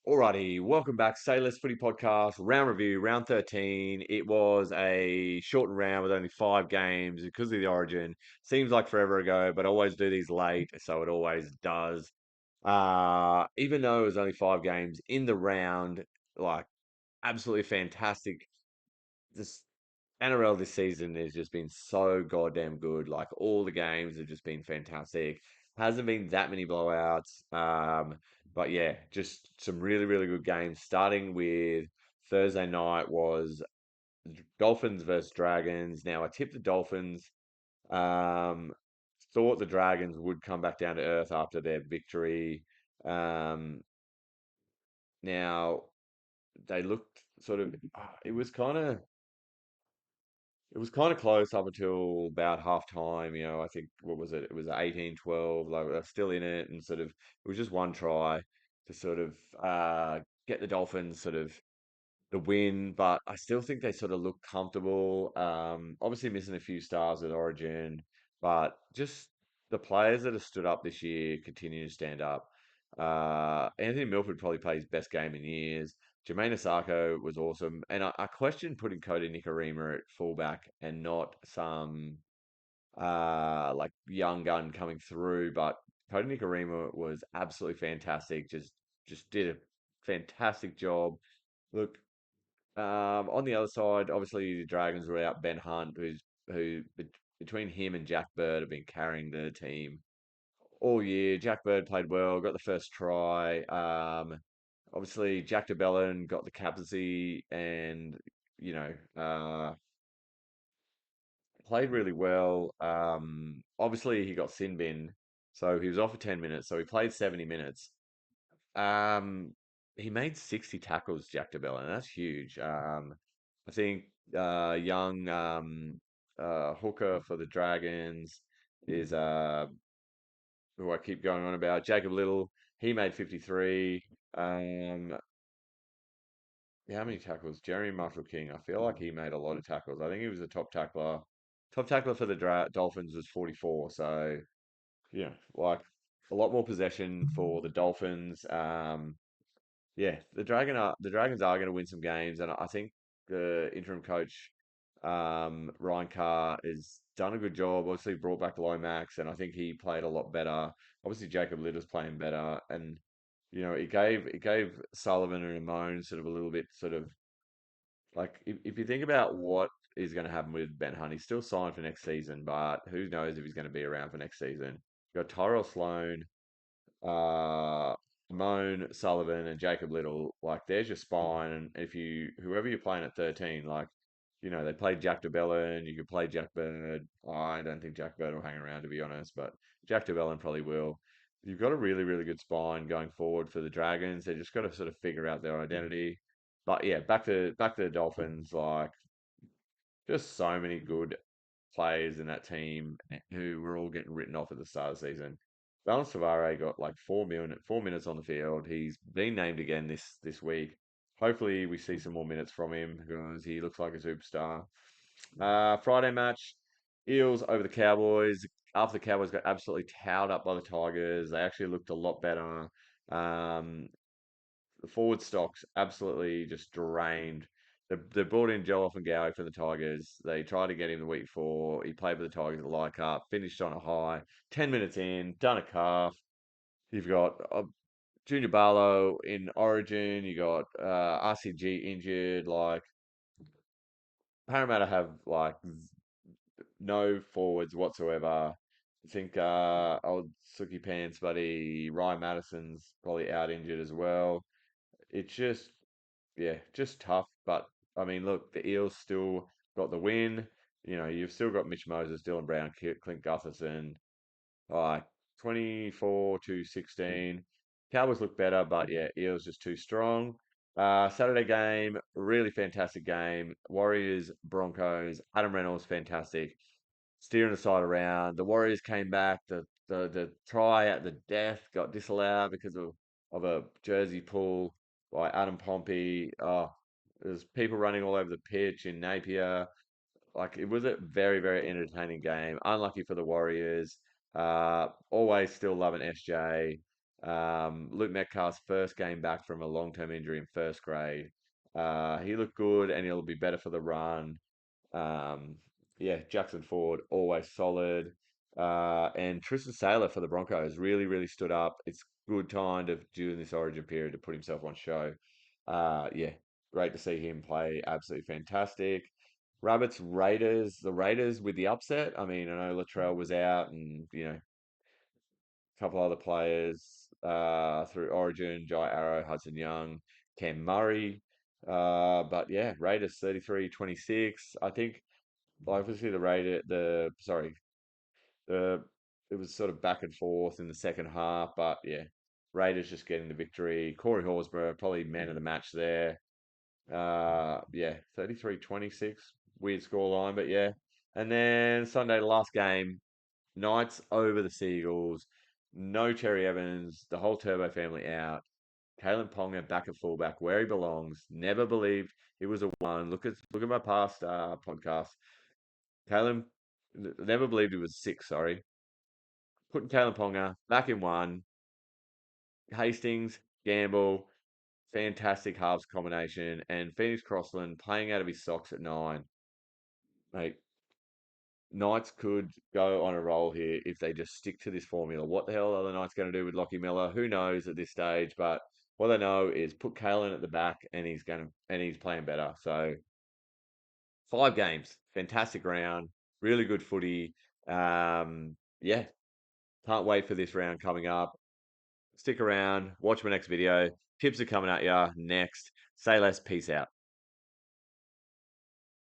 Alrighty, welcome back. Say Less Footy Podcast, round review, round 13. It was a shortened round with only 5 games because of the origin. Seems like forever ago, but I always do these late, so it always does. Even though it was only 5 games in the round, like absolutely fantastic. This NRL this season has just been so goddamn good. Like all the games have just been fantastic. Hasn't been that many blowouts. But yeah, just some really, really good games. Starting with Thursday night was Dolphins versus Dragons. Now I tipped the Dolphins. Um, thought the Dragons would come back down to earth after their victory. Um, now they looked sort of. It was kind of close up until about half time. I think, what was it? It was 18-12. Like they're still in it, and sort of it was just one try to sort of get the Dolphins sort of the win, but I still think they sort of look comfortable. Obviously missing a few stars at Origin, but just the players that have stood up this year continue to stand up. Anthony Milford probably played his best game in years. Jermaine Asako was awesome, and I question putting Cody Nikorima at fullback and not some like young gun coming through. But Cody Nikorima was absolutely fantastic. Just did a fantastic job. Look, on the other side, obviously the Dragons were out Ben Hunt, between him and Jack Bird have been carrying the team all year. Jack Bird played well, got the first try. Obviously Jack DeBellin got the captaincy and you know played really well. Obviously he got sin binned, so he was off for 10 minutes. So he played 70 minutes. Um, he made 60 tackles, Jack DeBella, and that's huge. I think young hooker for the Dragons is who I keep going on about, Jacob Little. He made 53. Um, how many tackles? Jeremy Marshall King. I feel like he made a lot of tackles. I think he was the top tackler. Top tackler for the Dolphins was 44. So yeah, like a lot more possession for the Dolphins. Yeah, the Dragons are going to win some games, and I think the interim coach Ryan Carr has done a good job. Obviously, brought back Lomax, and I think he played a lot better. Obviously, Jacob Little's playing better, and it gave Sullivan and Ramon sort of a little bit sort of like if you think about what is going to happen with Ben Hunt, he's still signed for next season, but who knows if he's going to be around for next season. You've got Tyrell Sloan, uh, Moan, Sullivan, and Jacob Little, like there's your spine. And if you whoever you're playing at 13, like they played Jack DeBellin, you could play Jack Bird. I don't think Jack Bird will hang around to be honest, but Jack DeBellin probably will. You've got a really, really good spine going forward for the Dragons. They just got to sort of figure out their identity. But yeah, back to the Dolphins. Like just so many good players in that team who were all getting written off at the start of the season. Ballon Savare got like 4 minutes on the field. He's been named again this week. Hopefully, we see some more minutes from him because he looks like a superstar. Friday match, Eels over the Cowboys. After the Cowboys got absolutely towed up by the Tigers, they actually looked a lot better. Um, the forward stock's absolutely just drained. They brought in Joe Offengowie for the Tigers. They tried to get him the week before. He played for the Tigers at the Light Cup, finished on a high. 10 minutes in, done a calf. You've got Junior Barlow in Origin. You got RCG injured. Like Parramatta have like no forwards whatsoever. I think old Sookie Pants buddy Ryan Madison's probably out injured as well. It's just yeah, just tough. But I mean, look, the Eels still got the win. You've still got Mitch Moses, Dylan Brown, Clint Gutherson, like 24-16. Cowboys look better, but yeah, Eels just too strong. Saturday game, really fantastic game. Warriors, Broncos, Adam Reynolds, fantastic. Steering the side around. The Warriors came back. The try at the death got disallowed because of a jersey pull by Adam Pompey. Oh, there's people running all over the pitch in Napier. Like it was a very, very entertaining game. Unlucky for the Warriors. Always still loving SJ. Luke Metcalf's first game back from a long-term injury in first grade. He looked good, and he'll be better for the run. Um, yeah, Jackson Ford always solid. And Tristan Sailor for the Broncos really, really stood up. It's good time to during this Origin period to put himself on show. Yeah, great to see him play. Absolutely fantastic. Rabbits Raiders, the Raiders with the upset. I mean, I know Latrell was out, and a couple other players through Origin, Jai Arrow, Hudson Young, Cam Murray. But yeah, Raiders 33-26. I think obviously the it was sort of back and forth in the second half, but yeah, Raiders just getting the victory. Corey Horsburgh probably man of the match there. Yeah, 33-26. Weird scoreline, but yeah. And then Sunday, the last game, Knights over the Seagulls. No Cherry Evans, the whole Turbo family out. Kalen Ponga back at fullback where he belongs. Never believed he was a one. Look at my past podcast. Kalen never believed he was six. Sorry, putting Kalen Ponga back in one. Hastings, Gamble, fantastic halves combination, and Phoenix Crossland playing out of his socks at nine. Mate, Knights could go on a roll here if they just stick to this formula. What the hell are the Knights going to do with Lockie Miller? Who knows at this stage? But what they know is put Kalen at the back, and he's playing better. So 5 games, fantastic round, really good footy. Yeah, can't wait for this round coming up. Stick around, watch my next video. Tips are coming at ya next. Say less, peace out.